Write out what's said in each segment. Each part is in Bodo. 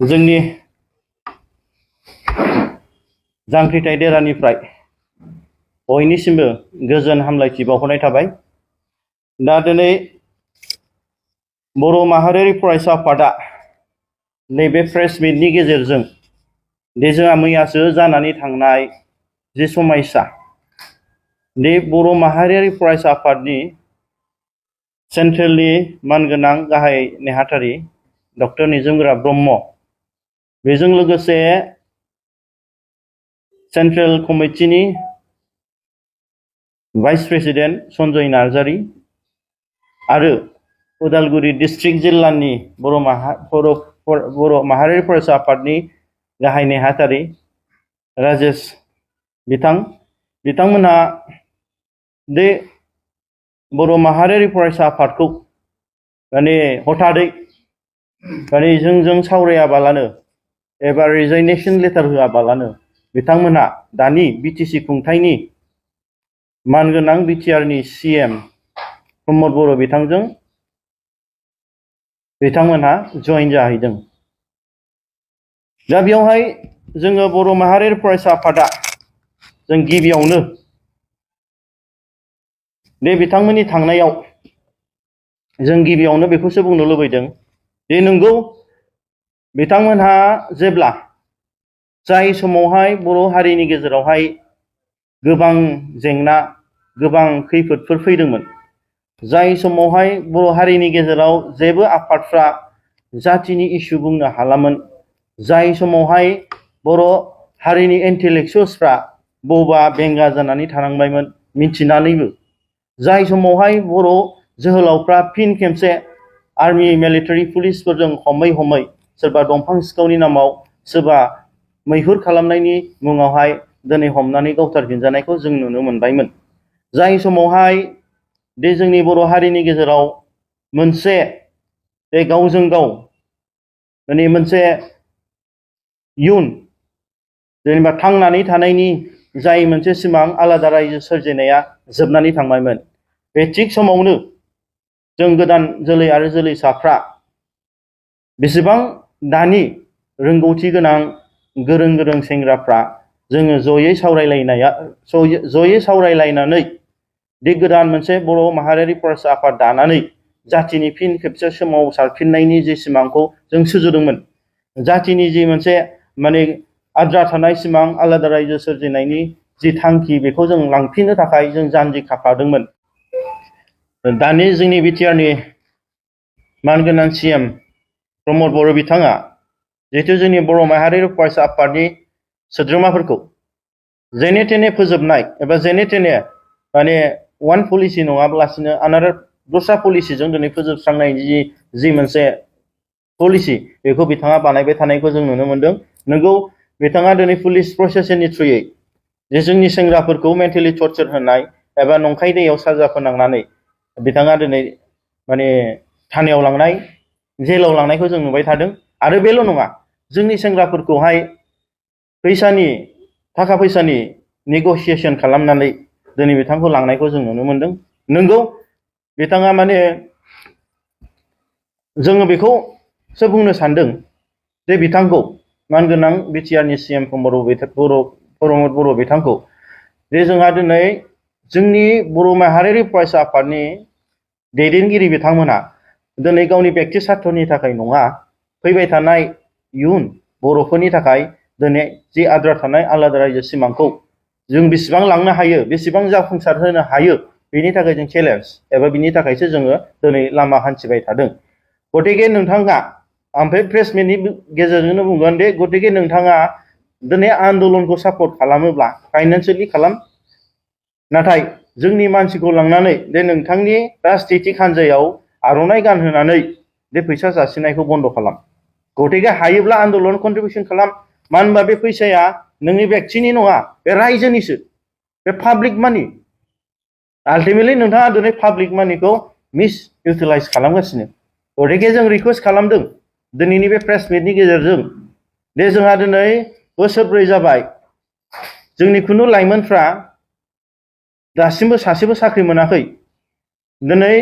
जोंनि जांख्रिथाय देरानिफ्राय बयनिसिमबो गोजोन हामलायथि बावहरनाय थाबाय। दा दिनै बर' माहारियारि फरायसा आफादा नैबे प्रेस मिटनि गेजेरजों दे जोंहा मैयासो जानानै थांनाय जि समायसा दे बर' माहारियारि फरायसा आफादनि सेन्ट्रेलनि मानगोनां गाहाय नेहाथारि डक्टर निजोमगोरा ब्रह्म बेजों लोगोसे सेन्ट्रेल कमिटिनि भाइस प्रेसिडेन्ट सन्जय नार्जारी आरो उदालगुरि डिस्ट्रिक्ट जिल्लानि बर' माहारियारि फरायसा आफादनि गाहाय नेहाथारि राजेश बिथांमोनहा दे बर' माहारियारि फरायसा आफादखौ हथादै जोंजों सावरायाबालानो एबा रिजाइनेशन लेटार होआबालानो बिथांमोनहा दानि बिटिसि खुंथायनि मानगोनां बिटिआरनि सीएम प्रमद बर' बिथांमोनहा जइन जाहैदों। दा बेयावहाय जोङो बर' माहारियारि फरायसा आफादा जों गिबियावनो बे बिथांमोननि थांनायाव जों गिबियावनो बेखौसो बुंनो लुबैदों जे नंगौ बिथांमोनहा जेब्ला जाय समावहाय बर' हारिनि गेजेरावहाय गोबां जेंना गोबां खैफोदफोर फैदोंमोन, जाय समावहाय बर' हारिनि गेजेराव जेबो आफादफ्रा जातिनि इस्यु बुंनो हालामोन, जाय समावहाय बर' हारिनि इन्टेलेक्सुयेल्सफ्रा बबा बेंगा जानानै थानांबायमोन मिथिनानैबो, जाय समावहाय बर' जोहोलावफ्रा फिन खेबसे आर्मि मिलिटारि पुलिसफोरजों हमै सोरबा दंफां सिखावनि नामाव सोरबा मैहुर खालामनायनि मुङावहाय दिनै हमनानै गावथारफिनजानायखौ जों नुनो मोनबायमोन। जाय समावहाय दे जोंनि बर' हारिनि गेजेराव मोनसे बे गावजों गाव मोनसे इयुन जेनेबा थांनानै थानायनि जाय मोनसे सिमां आलादा रायजो सोरजिनाया जोबनानै थांबायमोन। बे थिग समावनो जों गोदान जोलै आरो जोलैसाफ्रा बेसेबां दानि रोंगौथि गोनां गोरों सेंग्राफ्रा जोङो जयै सावरायलायनानै दे गोदान मोनसे बर' माहारियारि फरायसा आफाद दानानै जातिनि फिन खेबसे सोमावसारफिननायनि जे सिमांखौ जों सुजुदोंमोन, जातिनि जि मोनसे आद्रा थानाय सिमां आलादा रायजो सोरजिनायनि जि थांखि बेखौ जों लांफिननो थाखाय जों जानजि खाफ्रादोंमोन। दानि जोंनि बिटिआरनि मानगोनां सीएम प्रमद बर' बिथाङा जिहेतु जोंनि बर' माहारियारि फरायसा आफादनि सोद्रोमाफोरखौ जेने थेने फोजोबनाय एबा जेने थेने वान पलिसि नङाब्लासिनो आनादार दस्रा पलिसिजों दिनै फोजोबस्रांनायनि जि मोनसे पलिसि बेखौ बिथाङा बानायबाय थानायखौ जों नुनो मोनदों। नोंगौ बिथाङा दिनै पुलिस प्रसेसननि थ्रुयै जे जोंनि सेंग्राफोरखौ मेन्टेलि टर्चार होनाय एबा नंखाय दैयाव साजा फोनांनानै बिथाङा दिनै थानायाव लांनाय जेलाव लांनायखौ जों नुबाय थादों। आरो बेल' नङा, जोंनि सेंग्राफोरखौहाय थाखा फैसानि नेगसिएसन खालामनानै दिनै बिथांखौ लांनायखौ जों नुनो मोनदों। नोंगौ बिथाङा जोङो बेखौसो बुंनो सानदों जे बिथांखौ मानगोनां बिटिआरनि सीएम प्रमद बर' बिथांखौ जे जोंहा दिनै जोंनि बर' माहारियारि फरायसा आफादनि दैदेनगिरि बिथांमोना दिनै गावनि बेक्ति स्वार्थनि थाखाय नङा, फैबाय थानाय इयुन बर'फोरनि थाखाय दिनै जि आद्रा थानाय आलादा रायजो सिमांखौ जों बेसेबां लांनो हायो, बेसेबां जाफुंसार होनो हायो, बेनि थाखाय जों चेलेन्ज एबा बिनि थाखायसो जोङो दिनै लामा हान्थिबाय थादों। गतिके नोंथाङा ओमफ्राय प्रेस मिटनि गेजेरजोंनो बुंगोन दे गतिके नोंथाङा दिनै आन्दलनखौ सापर्ट खालामोब्ला फाइनान्सियेलि खालाम, नाथाय जोंनि मानसिखौ लांनानै दे नोंथांनि राजनितिक हान्जायाव आर'नाइ गानहोनानै बे फैसा जासिनायखौ बन्द' खालाम। गतिके हायोब्ला आन्दलन कन्ट्रिबिउसन खालाम। मानो होनबा बे फैसाया नोंनि बेक्तिनि नङा, बे रायजोनिसो, बे पाब्लिक मानि। आल्टिमेटलि नोंथाङा दिनै पाब्लिक मानिखौ मिस इउटिलाइज खालामगासिनो। गतिके जों रिकुवेस्ट खालामदों दिनैनि बे प्रेस मिटनि गेजेरजों दे जोंहा दिनै बोसोरब्रै जाबाय जोंनि खुनु लाइमोनफ्रा दासिमबो सासेबो साख्रि मोनाखै। दिनै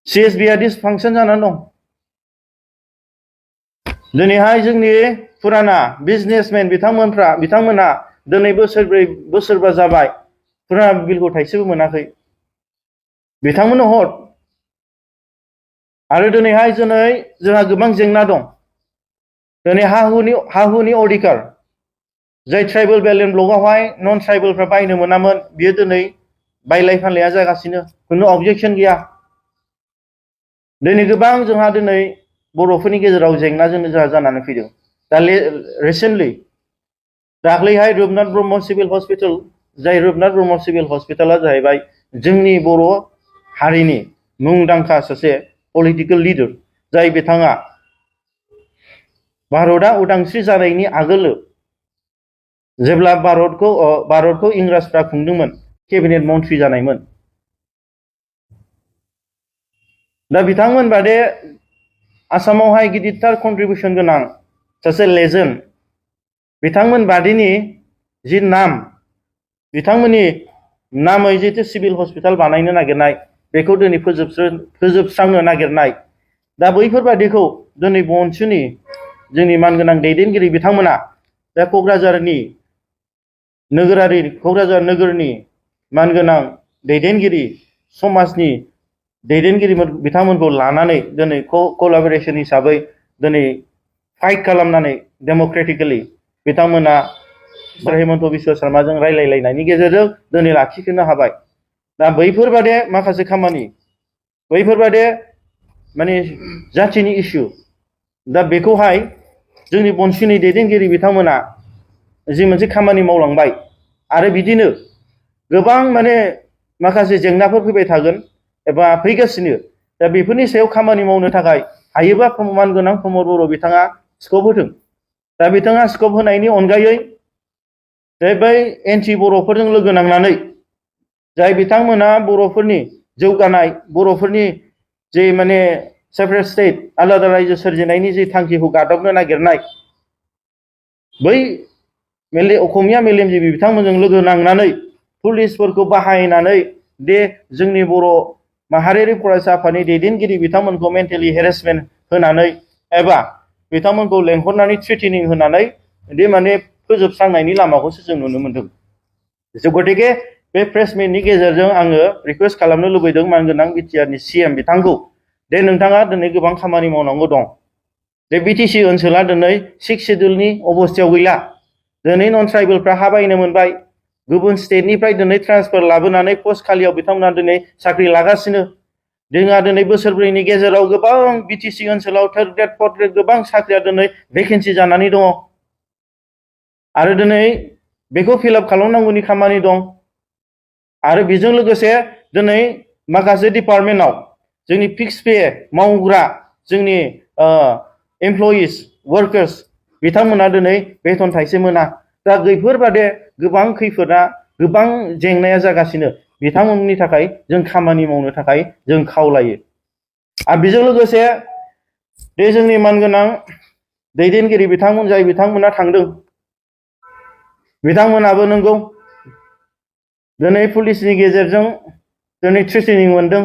CSBR फांसन जानानै दं। दिनैहाय जोंनि फुराना बिजनेसमेन बिथांमोना दिनै बोसोरबा जाबाय फुराना बिलखौ थाइसेबो मोनाखै बिथांमोननो हर आरो दिनैहाय जोंहा गोबां जेंना दं दिनै हा हुनि अधिकार जाय ट्राइबेल बेलेन्स ब्लकआवहाय नन ट्राइबेलफ्रा बायनो मोनामोन बियो दिनै बायलाय फानलाया जागासिनो खुनु अबजेक्शन गैया दिनै गोबां जोंहा दिनै बर'फोरनि गेजेराव जेंनाजों जोंहा जानानै फैदों दा रिसेन्टलि दाख्लैहाय रुपनाथ ब्रह्म सिभिल हस्पिटाल जाय रुपनाथ ब्रह्म सिभिल हस्पिटाला जाहैबाय जोंनि बर' हारिनि मुंदांखा सासे पलिटिकेल लिडार जाय बिथाङा भारतआ उदांस्रि जानायनि आगोल जेब्ला भारतखौ इंराजफ्रा खुंदोंमोन केबिनेट मन्त्रि जानायमोन दा बिथांमोन बादे आसामावहाय गिदिरथार कन्ट्रिबिउसन गोनां सासे लेजेन्ड बिथांमोन बादिनि जि नाम बिथांमोननि नामै जितु सिभिल हस्पिटाल बानायनो नागिरनाय बेखौ दिनै फोजोबस्रांनो नागिरनाय दा बैफोरबादिखौ दिनै बनसुनि जोंनि मानगोनां दैदेनगिरि बिथांमोना दा क'क्राझार नोगोरनि मानगोनां दैदेनगिरि समाजनि दैदेनगिरि बिथांमोनखौ लानानै दिनै कलाबरेशन हिसाबै दिनै फाइट खालामनानै डेम'क्रेटिकेलि बिथांमोना हेमन्त बिश्व शर्माजों रायलायलायनायनि गेजेरजों दिनै लाखिफिननो हाबाय दा बैफोरबादे माखासे खामानि बैफोरबादे माने जाथिनि इस्यु दा बेखौहाय जोंनि बनसुनि दैदेनगिरि बिथांमोना जि मोनसे खामानि मावलांबाय आरो बिदिनो गोबां माने माखासे जेंनाफोर फैबाय थागोन एबा फैगासिनो दा बेफोरनि सायाव खामानि मावनो थाखाय हायोबा मानगोनां प्रमद बर' बिथाङा स्कप होदों दा बिथाङा स्कप होनायनि अनगायै बै एन्टि बर'फोरजों लोगो नांनानै जाय बिथांमोना बर'फोरनि जौगानाय बर'फोरनि जे माने सेपारेट स्टेट आलादा रायजो सोरजिनायनि जे थांखिखौ गादबनो नागिरनाय बै असमिया मेलेमजिबि बिथांमोनजों लोगो नांनानै पुलिसफोरखौ बाहायनानै दे जोंनि बर' माहारियारि फरायसा आफादनि दैदेनगिरि बिथांमोनखौ मेन्टेलि हेरेसमेन्ट होनानै एबा बिथांमोनखौ लेंहरनानै थ्रेटेनिं होनानै दे माने फोजोबस्रांनायनि लामाखौसो जों नुनो मोनदों गतिके बे प्रेस मिटनि गेजेरजों आङो रिकुवेस्ट खालामनो लुबैदों मानगोनां बिटिआरनि सीएम बिथांखौ दे नोंथाङा दिनै गोबां खामानि मावनांगौ दं दे बिटिसि ओनसोला दिनै 6 शेड्युलनि अबस्थायाव गैला दिनै नन ट्राइबेलफ्रा हा बायनो मोनबाय गुबुन स्टेटनिफ्राय दिनै ट्रान्सफार लाबोनानै पस्ट खालियाव बिथांमोना दिनै साख्रि लागासिनो जोंहा दिनै बोसोरब्रैनि गेजेराव गोबां बिटिसि ओनसोलाव 3rd ग्रेड 4th ग्रेड गोबां साख्रिया दिनै भेकेन्सि जानानै दङ आरो दिनै बेखौ फिलआप खालामनांगौनि खामानि दं आरो बेजों लोगोसे दिनै माखासे डिपार्टमेन्टआव जोंनि फिक्स पे मावग्रा जोंनि एमप्लयिज वर्कार्स बिथांमोना दिनै बेथन थाइसे मोना दा बेफोरबादि गोबां खैफोदा गोबां जेंनाया जागासिनो बिथांमोननि थाखाय जों खामानि मावनो थाखाय जों खावलायो आरो बेजों लोगोसे बे जोंनि मानगोनां दैदेनगिरि बिथांमोन जाय बिथांमोना थांदों बिथांमोनाबो नंगौ दिनै पुलिसनि गेजेरजों दिनै थ्रेटेनिं मोनदों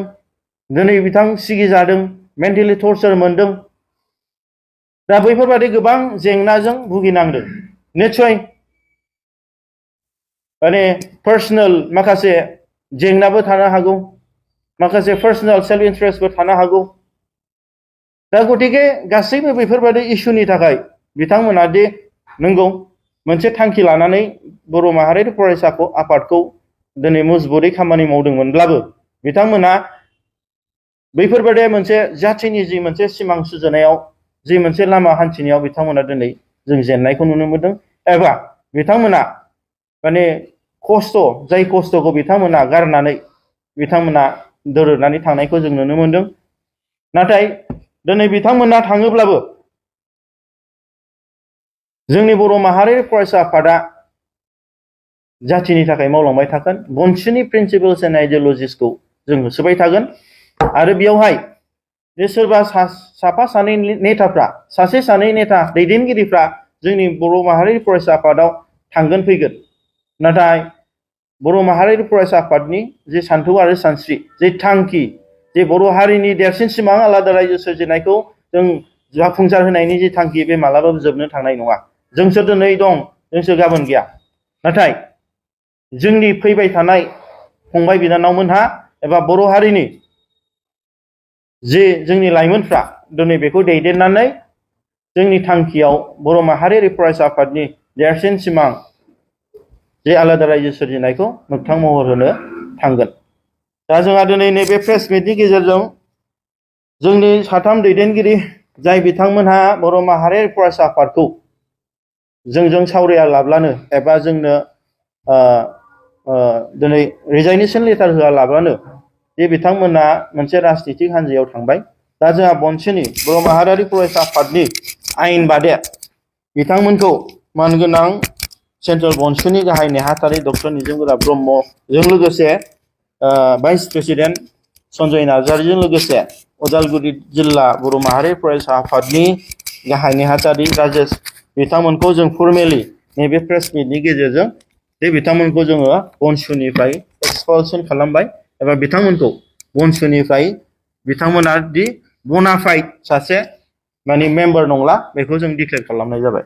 दिनै बिथां सिगिजादों मेन्टेलि टर्चार मोनदों दा बैफोरबादि गोबां जेंनाजों भुगिनांदों निस्सय माने पार्सनेल माखासे जेंनाबो थानो हागौ माखासे पार्सनेल सेल्फ इन्टारेस्टबो थानो हागौ दा गतिके गासैबो बेफोरबादि इस्युनि थाखाय बिथांमोना दि नंगौ मोनसे थांखि लानानै बर' माहारियारि फरायसा आफादखौ दिनै मजबुतै खामानि मावदोंमोनब्लाबो बिथांमोना बैफोरबादि मोनसे जाथिनि जि मोनसे सिमां सुजुनायाव जि मोनसे लामा हान्थिनायाव बिथांमोना दिनै जों जेननायखौ नुनो मोनदों एबा बिथांमोना माने जाय खस्थ'खौ बिथांमोना गारनानै बिथांमोना दोरोदनानै थांनायखौ जों नुनो मोनदों नाथाय दिनै बिथांमोना थाङोब्लाबो जोंनि बर' माहारियारि फरायसा आफादा जाथिनि थाखाय मावलांबाय थागोन बनसुनि प्रिन्सिपल्स एन्ड आइडियलजिसखौ जों होसोबाय थागोन आरो बेयावहाय जे सोरबा साफा सानै नेताफ्रा सासे सानै नेता दैदेनगिरिफ्रा जोंनि बर' माहारियारि फरायसा आफादाव थांगोन फैगोन नाथाय बर' माहारियारि फरायसा आफादनि जे सान्थौ आरो सानस्रि जे थांखि जे बर' हारिनि देरसिन सिमां आलादा रायजो सोरजिनायखौ जों जाफुंसार होनायनि जि थांखि बे मालाबाबो जोबनो थांनाय नङा। जोंसो दिनै दं, जोंसो गाबोन गैया। नाथाय जोंनि फैबाय थानाय फंबाय बिनानावमोनहा एबा बर' हारिनि जे जोंनि लाइमोनफ्रा दिनै बेखौ दैदेननानै जोंनि थांखियाव बर' माहारियारि फरायसा आफादनि देरसिन सिमां जे आलादा रायजो सोरजिनायखौ मोगथां महर होनो थांगोन। दा जोंहा दिनै नैबे प्रेस मिटनि गेजेरजों जोंनि साथाम दैदेनगिरि जाय बिथांमोनहा बर' माहारियारि फरायसा आफादखौ जोंजों सावराया लाब्लानो एबा जोंनो दिनै रिजाइनेसन लेटार होआलाब्लानो जे बिथांमोना मोनसे राजनितिक हान्जायाव थांबाय। दा जोंहा बन्सिनि बर' माहारियारि फरायसा आफादनि आयेन बादे बिथांमोनखौ मानगोनां सेन्ट्रेल बन्सुनि गाहाय नेहाथारि डक्टर निजोम गोरा ब्रह्मजों लोगोसे भाइस प्रेसिडेन्ट सन्जय नार्जारिजों लोगोसे उदालगुरि जिल्ला बर' माहारि फरायसा आफादनि गाहाय नेहाथारि राजेश बिथांमोनखौ जों फर्मेलि नैबे प्रेस मिटनि गेजेरजों बे बिथांमोनखौ जोङो बन्सुनिफ्राय एक्सपालसन खालामबाय एबा बिथांमोनखौ बन्सुनिफ्राय बिथांमोना दि बनाफाइड सासे माने मेम्बार नंला बेखौ जों डिक्लेयार खालामनाय जाबाय।